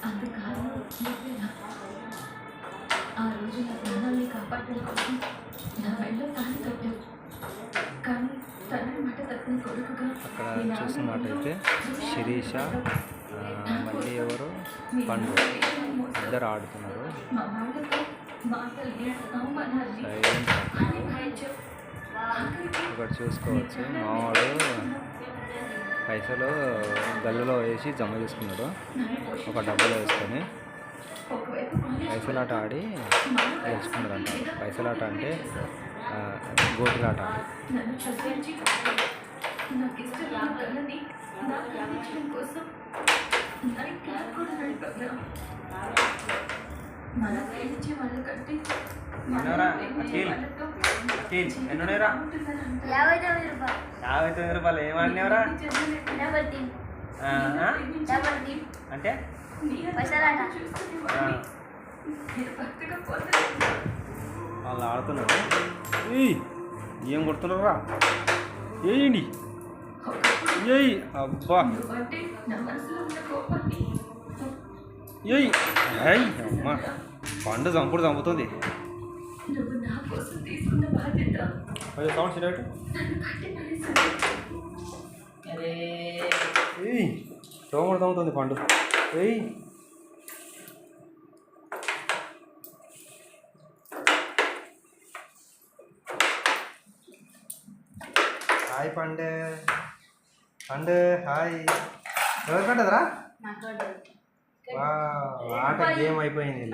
అంతకాలం నువ్వేనా ఆ రోజు నా ప్రాణాలని కాపాడడం కోసం నా మెడలో తాళి కట్టావు. కానీ తండ్రి మాట తప్పిన కొడుకుగా అక్కడ చూస్తున్నట్టయితే శిరీష మళ్ళీ ఎవరు పండు ఇద్దరు ఆడుతున్నారు. మా వాళ్ళతో మాటలు అవమానాన్ని సైలెంట్ అని భరించావు. ఇక్కడ చూసుకోవచ్చు. మావాడు పైసలు గల్లులో వేసి జమ చేసుకున్నాడు. ఒక డబ్బులో వేసుకొని పైసలాట ఆడి గెలుచుకున్నాడు అంట. పైసలాట అంటే గోటులాట. నన్ను చదివించి నాకు ఇష్టమైన కళని నాకు అందించడం కోసం నన్ను క్యాబ్ కూడా నడిపారా. మనం ప్రేమించే వాళ్ళకంటే ఎన్నునేరా 59 రూపాయలు ఏమన్నావురా? అంటే వాళ్ళు ఆడుతున్నారు. ఏం కొడుతున్నారా? ఏయండి ఏయ్ అబ్బా ఏయ్ అమ్మా పండు చంపుడు చంపుతుంది. సౌండ్ సిడెట్ చంపుడు చంపుతుంది పండు. ఏయ్ హాయ్ పండే పండే హాయ్. ఎవరు పడ్డదరా? ఆట గేమ్ అయిపోయింది.